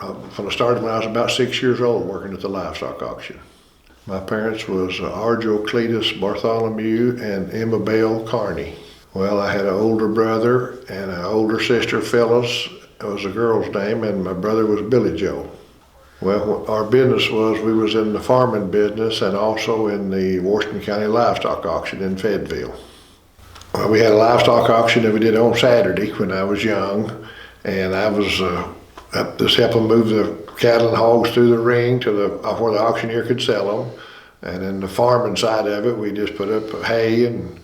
I started when I was about 6 years old working at the livestock auction. My parents was Arjo Cletus Bartholomew and Emma Bell Carney. Well, I had an older brother and an older sister, Phyllis. That was a girl's name, and my brother was Billy Joe. Well, our business was, we was in the farming business and also in the Washington County Livestock Auction in Fayetteville. Well, we had a livestock auction that we did on Saturday when I was young, and I was just helping move the cattle and hogs through the ring to where the auctioneer could sell them. And then the farming side of it, we just put up hay and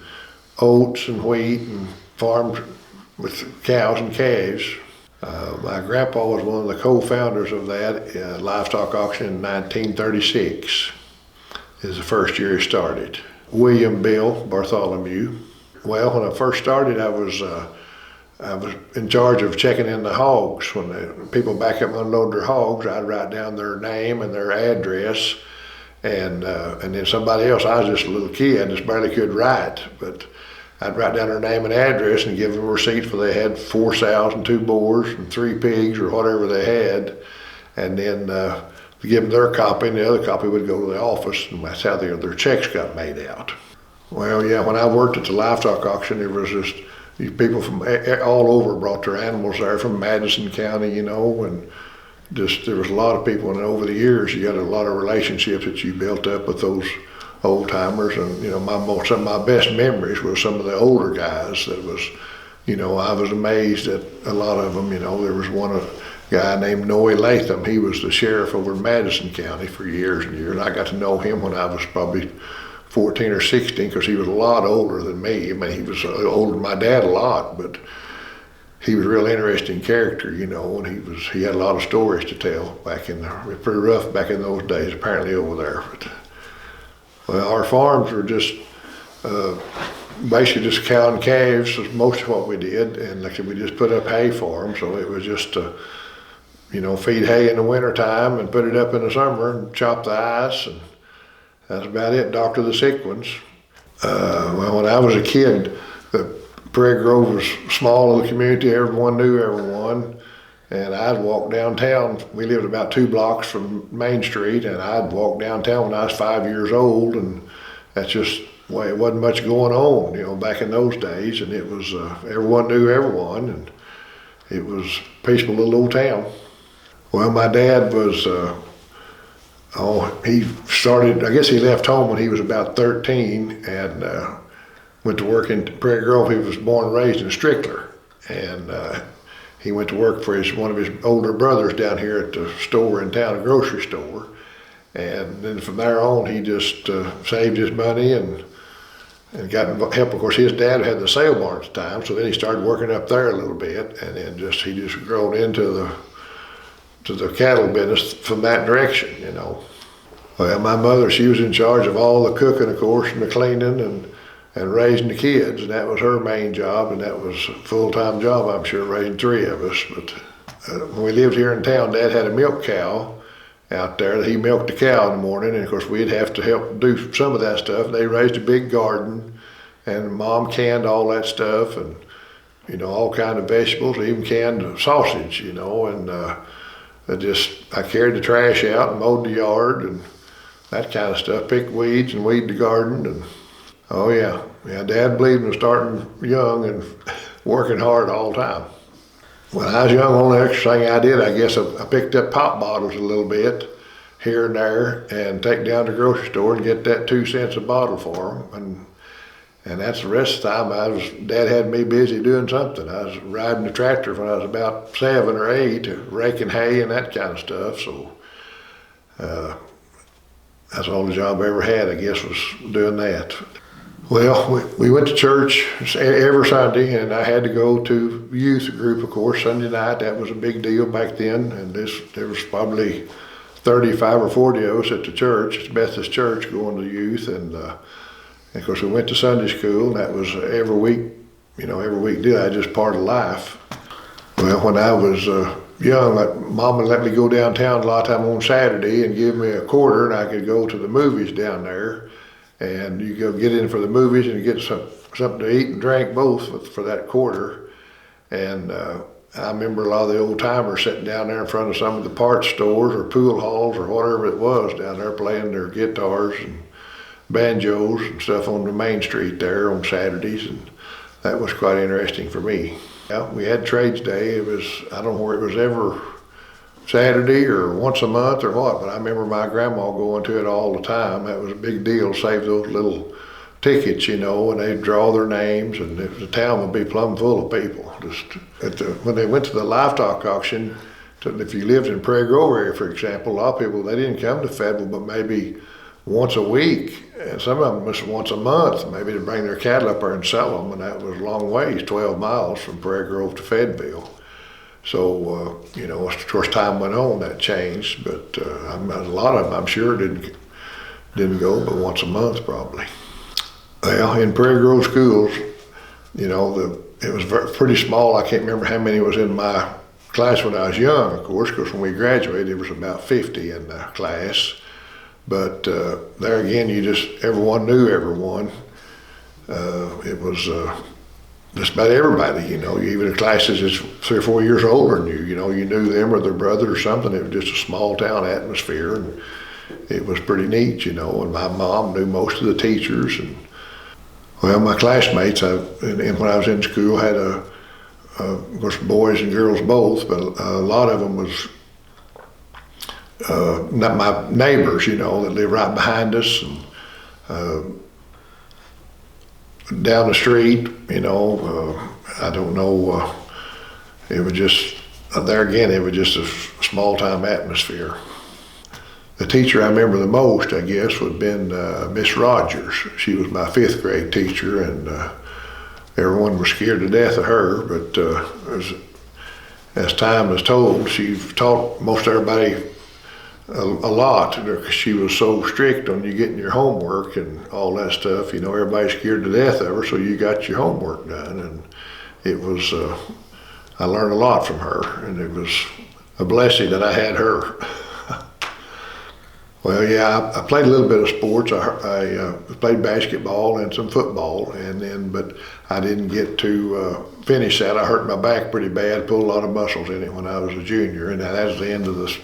oats and wheat and farmed with cows and calves. My grandpa was one of the co-founders of that livestock auction in 1936. Is the first year he started. William Bill Bartholomew. Well, when I first started, I was in charge of checking in the hogs. When the people back up and unload their hogs, I'd write down their name and their address, and then somebody else. I was just a little kid, just barely could write, but I'd write down their name and address and give them receipts where they had 4 sows and 2 boars and 3 pigs or whatever they had, and then give them their copy, and the other copy would go to the office, and that's how their checks got made out. Well, yeah, when I worked at the livestock auction, there was just these people from all over brought their animals there from Madison County, and just there was a lot of people, and over the years you got a lot of relationships that you built up with those old timers, and some of my best memories were some of the older guys. That was, I was amazed at a lot of them. There was one guy named Noe Latham. He was the sheriff over in Madison County for years and years. I got to know him when I was probably 14 or 16 because he was a lot older than me. I mean, he was older than my dad a lot, but he was a real interesting character, and he had a lot of stories to tell back in there. It was pretty rough back in those days, apparently over there. But, well, our farms were just basically just cow and calves was most of what we did, and like I said, we just put up hay for them, so it was just feed hay in the winter time and put it up in the summer and chop the ice, and that's about it. Doctor the sick ones. Well, when I was a kid, the Prairie Grove was small little community. Everyone knew everyone. And I'd walk downtown. We lived about 2 blocks from Main Street, and I'd walk downtown when I was 5 years old, and that's just the way it wasn't much going on, back in those days. And it was, everyone knew everyone, and it was a peaceful little old town. Well, my dad was, he started, I guess he left home when he was about 13 and went to work in Prairie Grove. He was born and raised in Strickler, and he went to work for one of his older brothers down here at the store in town, a grocery store. And then from there on, he just saved his money and got help. Of course, his dad had the sale barn at the time, so then he started working up there a little bit, and then he just grown into the cattle business from that direction, Well, my mother, she was in charge of all the cooking, of course, and the cleaning and raising the kids, and that was her main job, and that was a full-time job, I'm sure, raising 3 of us. But when we lived here in town, Dad had a milk cow out there. He milked the cow in the morning, and of course we'd have to help do some of that stuff. They raised a big garden, and Mom canned all that stuff, and all kind of vegetables, even canned sausage, and I carried the trash out and mowed the yard and that kind of stuff, picked weeds and weed the garden, and oh yeah, Dad believed in starting young and working hard all the time. When I was young, the only extra thing I did, I guess, I picked up pop bottles a little bit here and there and take down to the grocery store and get that 2 cents a bottle for them. And that's the rest of the time Dad had me busy doing something. I was riding the tractor when I was about 7 or 8, raking hay and that kind of stuff. So that's all the job I ever had, I guess, was doing that. Well, we went to church every Sunday, and I had to go to youth group, of course, Sunday night. That was a big deal back then, and there was probably 35 or 40 of us at the church, it's Methodist Church, going to youth, and of course we went to Sunday school, and that was every week deal. That was just part of life. Well, when I was young, Mom would let me go downtown a lot of time on Saturday and give me a quarter, and I could go to the movies down there. And you go get in for the movies and get something to eat and drink both for that quarter. And I remember a lot of the old timers sitting down there in front of some of the parts stores or pool halls or whatever it was down there playing their guitars and banjos and stuff on the main street there on Saturdays, and that was quite interesting for me. Yeah, we had Trades Day. It was, I don't know where it was ever Saturday or once a month or what, but I remember my grandma going to it all the time. That was a big deal, save those little tickets, you know, and they'd draw their names, and the town would be plumb full of people. When they went to the livestock auction, if you lived in Prairie Grove area, for example, a lot of people, they didn't come to Fayetteville but maybe once a week, and some of them was once a month, maybe to bring their cattle up there and sell them, and that was a long ways, 12 miles from Prairie Grove to Fayetteville. So, you know, of course, time went on, that changed, but a lot of them, I'm sure, didn't go but once a month probably. Well, in Prairie Grove schools, you know, it was pretty small. I can't remember how many was in my class when I was young, of course, because when we graduated, there was about 50 in the class. But there again, everyone knew everyone. It was just about everybody, you know, even the classes that's 3 or 4 years older than you know, you knew them or their brother or something. It was just a small town atmosphere, and it was pretty neat, you know, and my mom knew most of the teachers. And well, my classmates, and when I was in school, had of course, boys and girls both, but a lot of them was not my neighbors, you know, that lived right behind us and down the street, you know. I don't know, it was just, there again, it was just a small time atmosphere. The teacher I remember the most, I guess, would have been Miss Rogers. She was my 5th grade teacher, and everyone was scared to death of her, but as time has told, she taught most everybody a lot, because she was so strict on you getting your homework and all that stuff. You know, everybody's scared to death of her, so you got your homework done. And it was, I learned a lot from her, and it was a blessing that I had her. Well, yeah, I played a little bit of sports. I played basketball and some football, but I didn't get to finish that. I hurt my back pretty bad, pulled a lot of muscles in it when I was a junior, and that was the end of the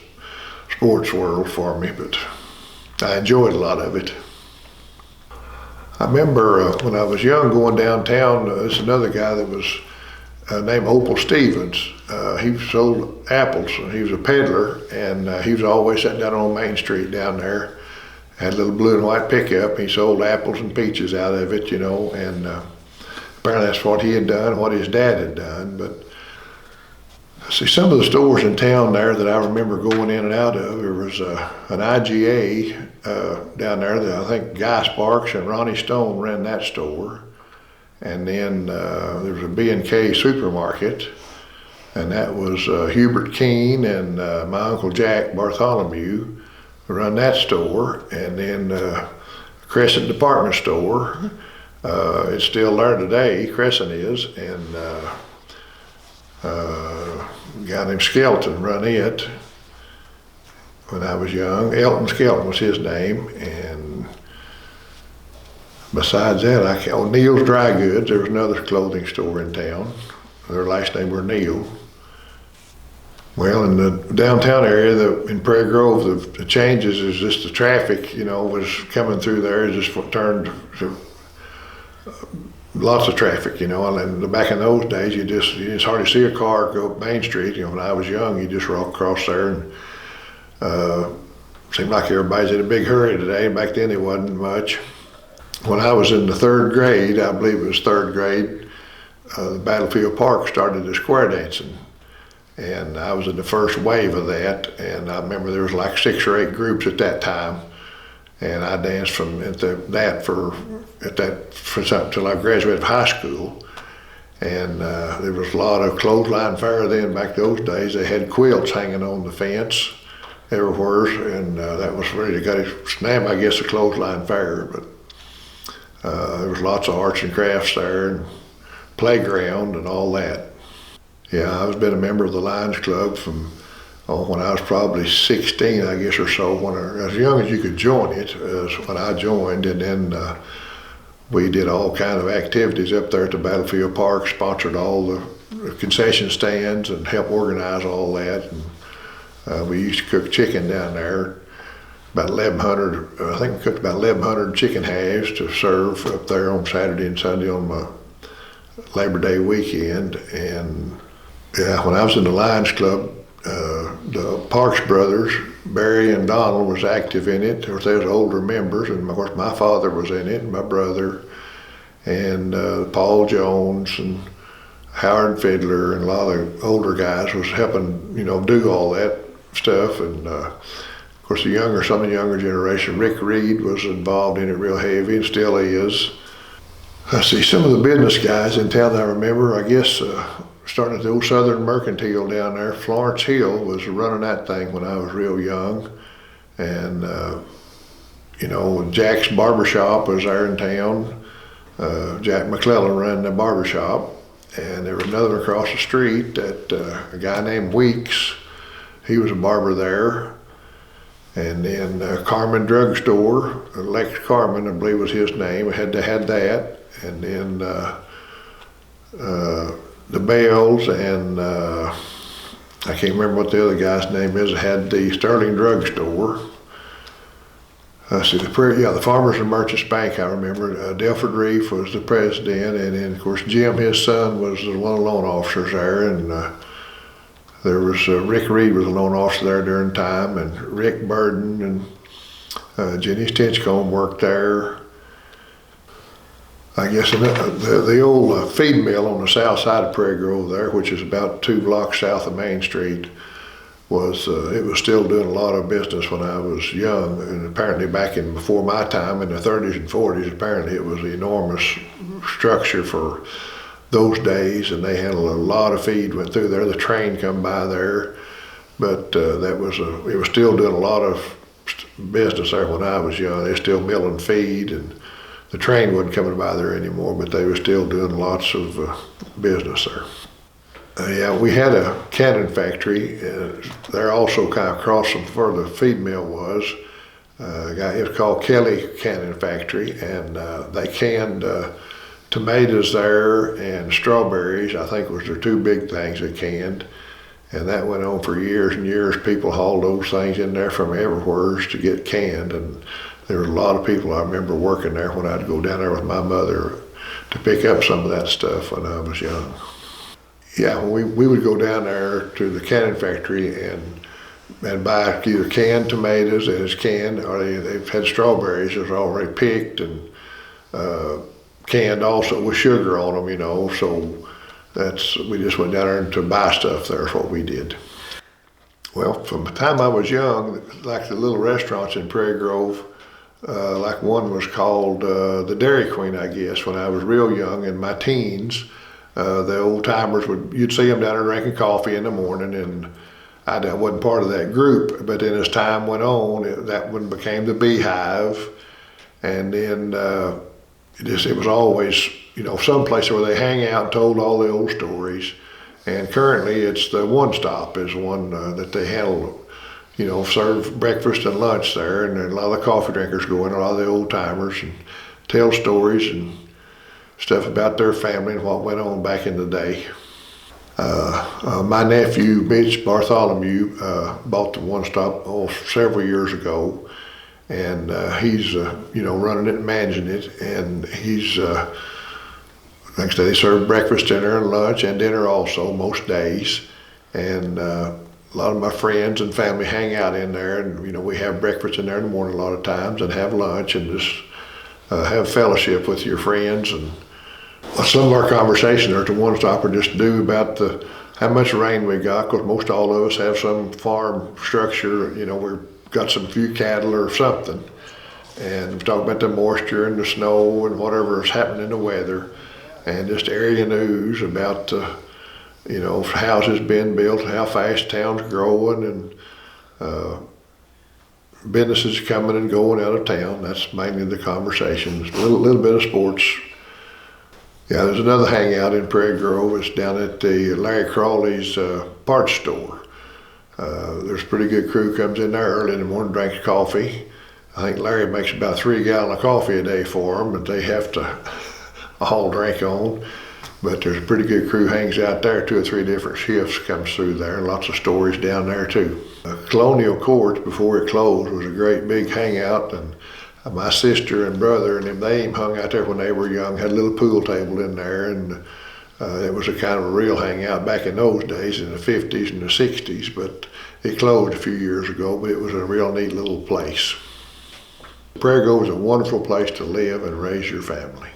sports world for me, but I enjoyed a lot of it. I remember when I was young going downtown, there's another guy that was named Opal Stevens. He sold apples, and he was a peddler, and he was always sitting down on Main Street down there. Had a little blue and white pickup. He sold apples and peaches out of it, you know, and apparently that's what he had done, what his dad had done. But see, some of the stores in town there that I remember going in and out of, there was an IGA down there that I think Guy Sparks and Ronnie Stone ran that store. And then there was a B&K supermarket, and that was Hubert Keene and my Uncle Jack Bartholomew run that store. And then Crescent Department Store, it's still there today, Crescent is, and a guy named Skelton run it when I was young. Elton Skelton was his name. And besides that, Neil's Dry Goods, there was another clothing store in town. Their last name were Neil. Well, in the downtown area, in Prairie Grove, the changes is just the traffic, you know, was coming through there. It just turned to lots of traffic, you know. And back in those days, you just hardly see a car go up Main Street. You know, when I was young, you just walk across there, and seemed like everybody's in a big hurry today. Back then, it wasn't much. When I was in the 3rd grade, I believe it was 3rd grade, the Battlefield Park started the square dancing. And I was in the first wave of that, and I remember there was like 6 or 8 groups at that time, and I danced from until I graduated high school. And there was a lot of clothesline fair then. Back those days, they had quilts hanging on the fence everywhere, and that was really got its name, I guess, a clothesline fair. But there was lots of arts and crafts there, and playground and all that. Yeah, I've been a member of the Lions Club from when I was probably 16, I guess, or so. As young as you could join it, is when I joined, and then we did all kind of activities up there at the Battlefield Park, sponsored all the concession stands and help organize all that. And we used to cook chicken down there. About 1,100, I think we cooked about 1,100 chicken halves to serve up there on Saturday and Sunday on my Labor Day weekend. And yeah, when I was in the Lions Club, the Parks brothers, Barry and Donald, was active in it. Of course, they was older members, and of course my father was in it, and my brother, and Paul Jones and Howard Fiddler, and a lot of the older guys was helping, do all that stuff. And of course, some of the younger generation, Rick Reed was involved in it real heavy, and still is. I see some of the business guys in town that I remember, I guess, starting at the old Southern Mercantile down there. Florence Hill was running that thing when I was real young. And, Jack's Barbershop was there in town. Jack McClellan ran the barbershop. And there was another across the street that a guy named Weeks, he was a barber there. And then Carmen Drug Store, Lex Carmen, I believe was his name, had that. And then the Bells, and I can't remember what the other guy's name is, had the Sterling Drug Store. The Farmers and Merchants Bank, I remember. Delford Reef was the president, and then of course Jim, his son, was one of the loan officers there, and there was Rick Reed was a loan officer there during the time, and Rick Burden and Jenny Stinchcomb worked there. I guess the old feed mill on the south side of Prairie Grove there, which is about 2 blocks south of Main Street, it was still doing a lot of business when I was young, and apparently before my time in the 30s and 40s, apparently it was an enormous structure for those days, and they handled a lot of feed went through there. The train come by there, but it was still doing a lot of business there when I was young. They were still milling feed, and the train wasn't coming by there anymore, but they were still doing lots of business there. We had a canning factory there also kind of across from where the feed mill was. It was called Kelly Canning Factory, and they canned tomatoes there and strawberries, I think was their 2 big things they canned. And that went on for years and years. People hauled those things in there from everywhere to get canned, and there were a lot of people I remember working there when I'd go down there with my mother to pick up some of that stuff when I was young. Yeah, we would go down there to the canning factory and buy either canned tomatoes as canned, or they've had strawberries that are already picked and canned also with sugar on them, so we just went down there to buy stuff there is what we did. Well, from the time I was young, like the little restaurants in Prairie Grove, like one was called the Dairy Queen, I guess, when I was real young in my teens. The old timers you'd see them down there drinking coffee in the morning, and I wasn't part of that group, but then as time went on, that one became the Beehive, and then it was always, some place where they hang out and told all the old stories. And currently it's the One Stop is one that they handle, serve breakfast and lunch there, and a lot of the coffee drinkers go in, a lot of the old timers, and tell stories and stuff about their family and what went on back in the day. My nephew, Mitch Bartholomew, bought the One Stop several years ago, and he's running it and managing it, and he's like I said, they serve breakfast, dinner, and lunch, and dinner also most days. And a lot of my friends and family hang out in there, and we have breakfast in there in the morning a lot of times, and have lunch, and just have fellowship with your friends. And some of our conversations are to One Stop are just do about how much rain we got, because most all of us have some farm structure. We've got some few cattle or something, and talk about the moisture and the snow and whatever is happening in the weather. And just area news about, houses being built, how fast town's growing, and businesses coming and going out of town. That's mainly the conversations. A little bit of sports. Yeah, there's another hangout in Prairie Grove. It's down at the Larry Crawley's parts store. There's a pretty good crew comes in there early in the morning, drinks coffee. I think Larry makes about 3 gallons of coffee a day for them, but they have to all drink on. But there's a pretty good crew hangs out there. 2 or 3 different shifts comes through there, and lots of stories down there too. Colonial Courts, before it closed, was a great big hangout, and my sister and brother and them, they even hung out there when they were young, had a little pool table in there, and it was a kind of a real hangout back in those days, in the 50s and the 60s, but it closed a few years ago, but it was a real neat little place. Prairie Grove is a wonderful place to live and raise your family.